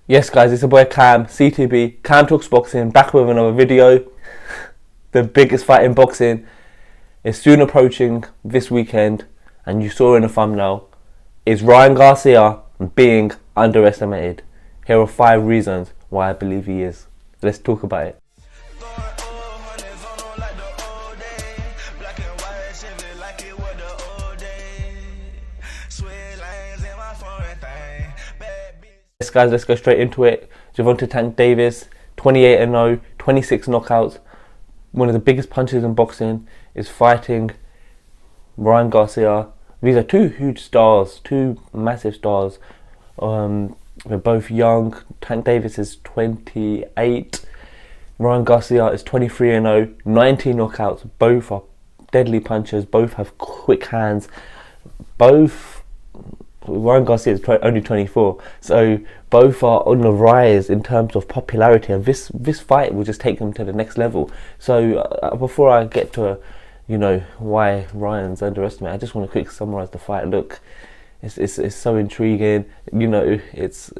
Yes guys, it's your boy Cam, CTB, Cam Talks Boxing, back with another video. The biggest fight in boxing is soon approaching this weekend, and you saw in the thumbnail, is Ryan Garcia being underestimated. Here are 5 reasons why I believe he is. Let's talk about it. Yes guys, let's go straight into it. Gervonta Tank Davis, 28-0, 26 knockouts. One of the biggest punches in boxing is fighting Ryan Garcia. These are 2 huge stars, 2 massive stars. They're both young. Tank Davis is 28. Ryan Garcia is 23-0, 19 knockouts. Both are deadly punchers. Both have quick hands. Ryan Garcia is only 24, so both are on the rise in terms of popularity, and this fight will just take them to the next level. So before I get to why Ryan's underestimated, I just want to quickly summarize the fight. Look, it's so intriguing. It's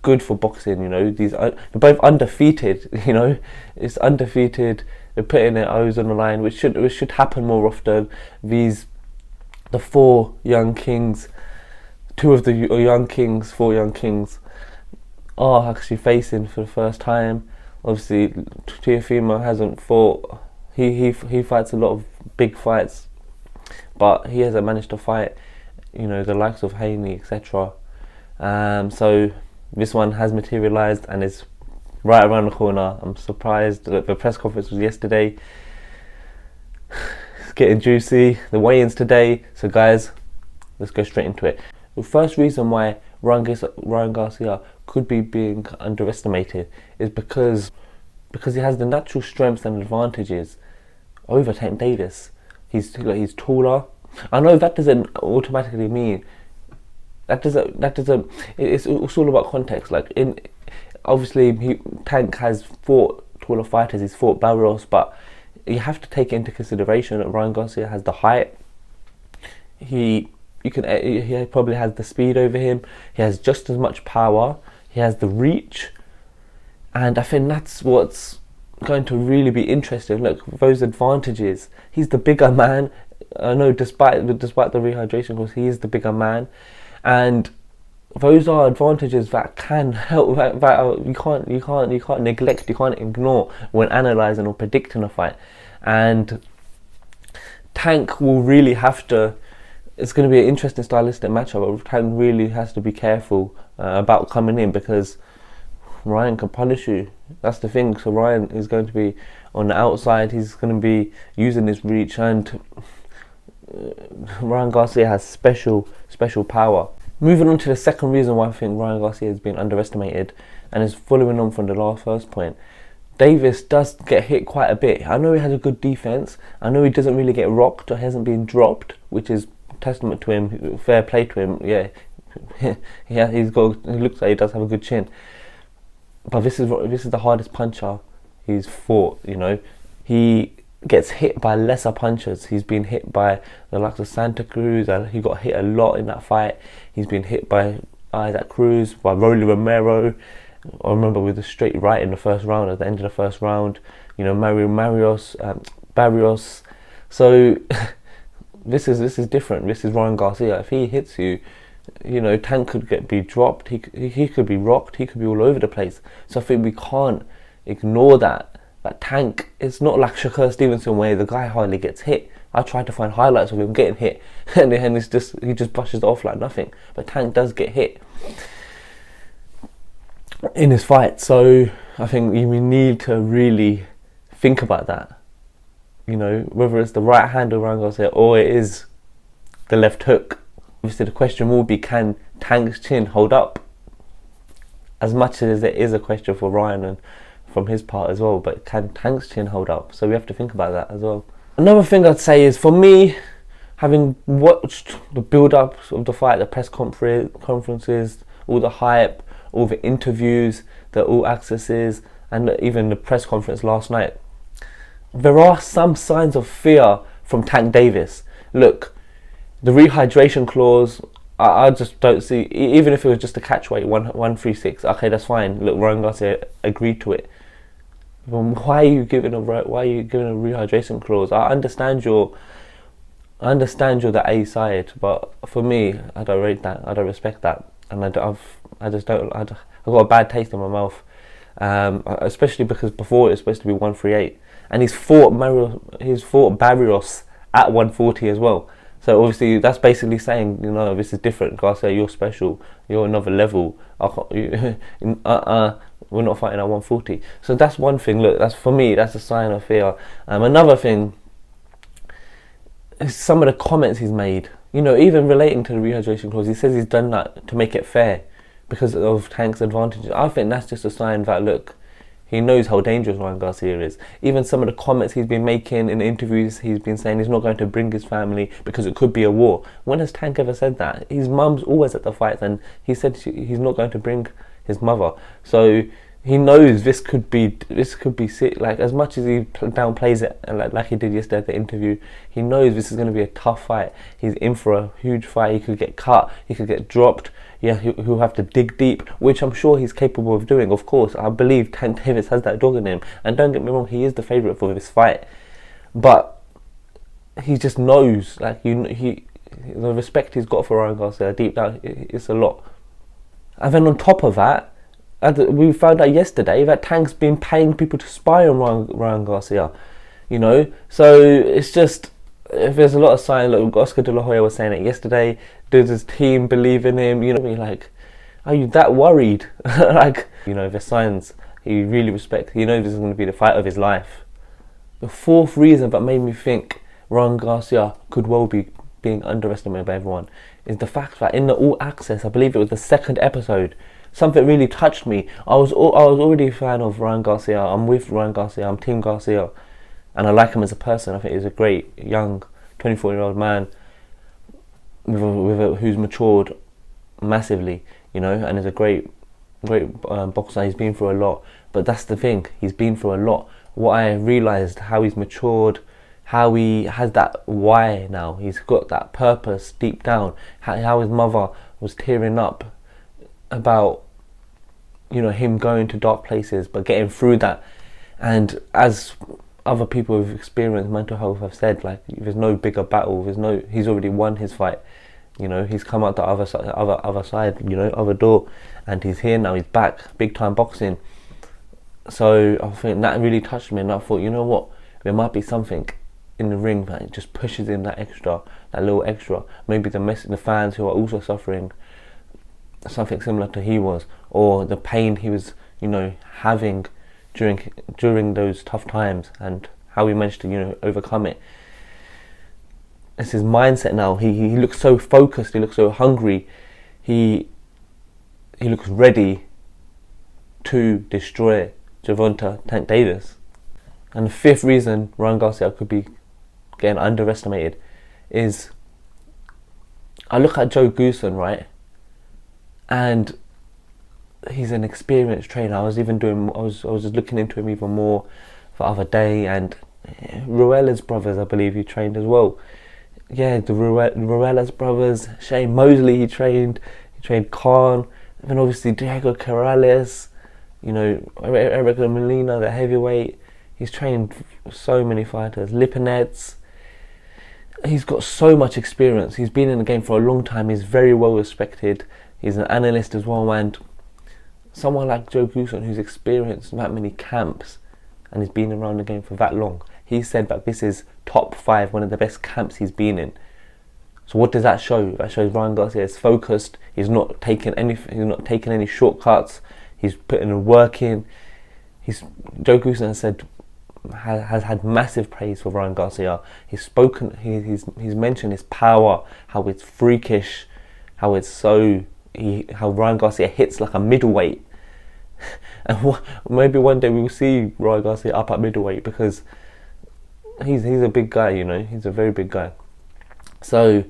good for boxing. They're both undefeated. It's undefeated. They're putting their O's on the line, which should happen more often. The 4 young kings, 2 of the 4 young kings are actually facing for the first time. Obviously, Teofimo hasn't fought. He fights a lot of big fights, but he hasn't managed to fight, the likes of Haney, etc. So this one has materialized and is right around the corner. I'm surprised that the press conference was yesterday. It's getting juicy. The weigh-ins today. So guys, let's go straight into it. The first reason why Ryan Garcia could be being underestimated is because he has the natural strengths and advantages over Tank Davis. He's taller. I know that doesn't automatically mean it's all about context. Like, obviously Tank has fought taller fighters. He's fought Barrios, but you have to take into consideration that Ryan Garcia has the height. He probably has the speed over him. He has just as much power. He has the reach, and I think that's what's going to really be interesting. Look, those advantages. He's the bigger man. I know, despite the rehydration course, he is the bigger man, and those are advantages that can help. That you can't neglect. You can't ignore when analysing or predicting a fight. And Tank will really have to. It's going to be an interesting stylistic matchup, but Tank really has to be careful about coming in, because Ryan can punish you. That's the thing. So Ryan is going to be on the outside. He's going to be using his reach, and Ryan Garcia has special power. Moving on to the second reason why I think Ryan Garcia has been underestimated, and is following on from the first point. Davis does get hit quite a bit. I know he has a good defense. I know he doesn't really get rocked or hasn't been dropped, which is testament to him. Fair play to him. Yeah, he looks like he does have a good chin. But this is the hardest puncher he's fought. He gets hit by lesser punchers. He's been hit by the likes of Santa Cruz. He got hit a lot in that fight. He's been hit by Isaac Cruz, by Rolly Romero. I remember with a straight right in the first round, at the end of the first round. Barrios. So this is different. This is Ryan Garcia. If he hits you, Tank could be dropped. He could be rocked. He could be all over the place. So I think we can't ignore that. That Tank, it's not like Shakur Stevenson where the guy hardly gets hit. I tried to find highlights of him getting hit, and he just brushes it off like nothing. But Tank does get hit in his fight. So I think we need to really think about that. Whether it's the right hand of Ryan Garcia or it is the left hook. Obviously the question will be, can Tank's chin hold up? As much as it is a question for Ryan and from his part as well, but can Tank's chin hold up? So we have to think about that as well. Another thing I'd say is, for me, having watched the build-ups of the fight, the press conferences, all the hype, all the interviews, the all accesses, and even the press conference last night, there are some signs of fear from Tank Davis. Look, the rehydration clause, I just don't see, even if it was just a catch weight, 136, okay, that's fine. Look, Ryan Garcia agreed to it. But why are you giving a rehydration clause? I understand you're the A side, but for me, I don't rate that. I don't respect that, and I've got a bad taste in my mouth, especially because before it was supposed to be 138, and he's fought Barrios at 140 as well. So obviously that's basically saying, you know, this is different. Garcia, you're special. You're another level. We're not fighting at 140. So that's one thing. Look, that's for me. That's a sign of fear. Another thing is some of the comments he's made. You know, even relating to the rehydration clause, he says he's done that to make it fair because of Tank's advantages. I think that's just a sign that, look, he knows how dangerous Ryan Garcia is. Even some of the comments he's been making in interviews, he's been saying he's not going to bring his family because it could be a war. When has Tank ever said that? His mum's always at the fights, and he said he's not going to bring his mother. So he knows this could be sick. Like, as much as he downplays it, like he did yesterday at the interview, he knows this is going to be a tough fight. He's in for a huge fight. He could get cut. He could get dropped. Yeah, he'll have to dig deep, which I'm sure he's capable of doing. Of course, I believe Tank Davis has that dog in him. And don't get me wrong, he is the favourite for this fight. But he just knows, like, the respect he's got for Ryan Garcia deep down, it's a lot. And then on top of that, we found out yesterday that Tank's been paying people to spy on Ryan Garcia. You know, so it's just, if there's a lot of signs, like Oscar De La Hoya was saying it yesterday, does his team believe in him? You know, like, are you that worried? Like, you know, the signs he really respects. He knows this is going to be the fight of his life. The fourth reason that made me think Ryan Garcia could well be being underestimated by everyone is the fact that in the All Access, I believe it was the second episode, something really touched me. I was already a fan of Ryan Garcia. I'm with Ryan Garcia. I'm Team Garcia. And I like him as a person. I think he's a great young 24-year-old man who's matured massively, you know, and is a great boxer. He's been through a lot. But that's the thing. He's been through a lot. What I realised, how he's matured, how he has that why now. He's got that purpose deep down. How his mother was tearing up about, you know, him going to dark places but getting through that. And as other people who've experienced mental health have said, like, there's no bigger battle. He's already won his fight. You know, he's come out the other side, you know, other door, and he's here now. He's back, big time boxing. So I think that really touched me, and I thought, you know what, there might be something in the ring that just pushes in that little extra. Maybe the fans who are also suffering something similar to he was, or the pain he was, you know, having during those tough times, and how he managed to, you know, overcome it. It's his mindset now. He looks so focused. He looks so hungry. He looks ready to destroy Gervonta Tank Davis. And the fifth reason Ryan Garcia could be getting underestimated is, I look at Joe Goosen, right, and he's an experienced trainer. I was just looking into him even more the other day, and Ruela's brothers, I believe he trained as well. Yeah, the Ruela's brothers, Shane Mosley he trained Khan, and then obviously Diego Corrales, you know, Eric Molina, the heavyweight. He's trained so many fighters, Lipinets. He's got so much experience. He's been in the game for a long time. He's very well respected. He's an analyst as well, and someone like Joe Goosen, who's experienced that many camps and has been around the game for that long, he said that this is top 5, one of the best camps he's been in. So what does that show? That shows Ryan Garcia is focused. He's not taking any shortcuts. He's putting the work in. Joe Goosen has had massive praise for Ryan Garcia. He's mentioned his power, how it's freakish, how Ryan Garcia hits like a middleweight. And maybe one day we will see Ryan Garcia up at middleweight, because he's a big guy, you know. He's a very big guy. So,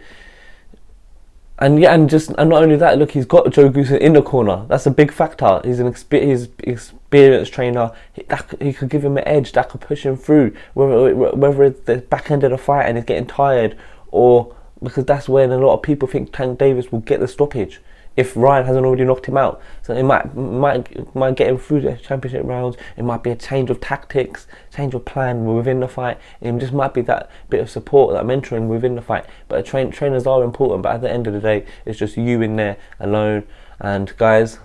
and not only that, look, he's got Joe Goosen in the corner. That's a big factor. He's an experienced trainer. He could give him an edge that could push him through, whether it's the back end of the fight and he's getting tired, or because that's when a lot of people think Tank Davis will get the stoppage if Ryan hasn't already knocked him out. So it might get him through the championship rounds. It might be a change of tactics, change of plan within the fight. It just might be that bit of support, that mentoring within the fight. But trainers are important, but at the end of the day, it's just you in there alone. And guys,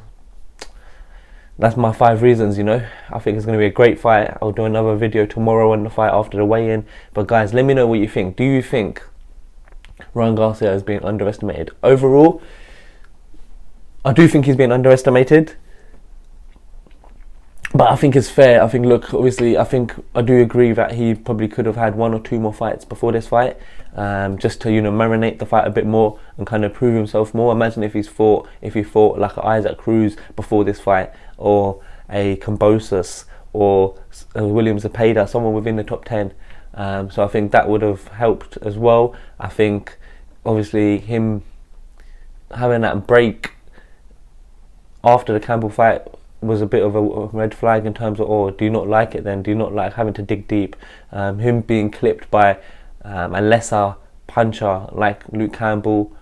that's my 5 reasons, you know. I think it's going to be a great fight. I'll do another video tomorrow on the fight after the weigh-in. But guys, let me know what you think. Do you think Ryan Garcia is being underestimated? Overall, I do think he's being underestimated, but I think it's fair. I think, look, obviously, I do agree that he probably could have had 1 or 2 more fights before this fight, just to, you know, marinate the fight a bit more and kind of prove himself more. Imagine if he fought like an Isaac Cruz before this fight, or a Kambosos, or a William Zepeda, someone within the top 10. So I think that would have helped as well. I think, obviously, him having that break after the Campbell fight was a bit of a red flag in terms of, oh, do you not like it then? Do you not like having to dig deep? Him being clipped by a lesser puncher like Luke Campbell,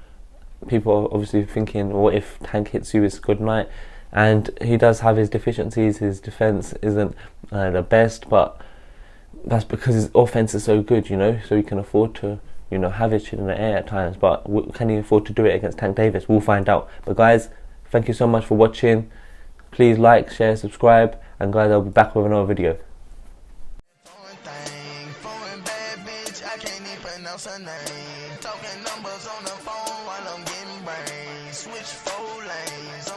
people are obviously thinking, what if Tank hits you, it's good night. And he does have his deficiencies. His defense isn't the best, but that's because his offense is so good, you know, so he can afford to, you know, have his chin in the air at times. But can he afford to do it against Tank Davis? We'll find out. But guys, thank you so much for watching. Please like, share, subscribe, and guys, I'll be back with another video. Talking numbers on the phone while I'm getting brains. Switch 4 lanes.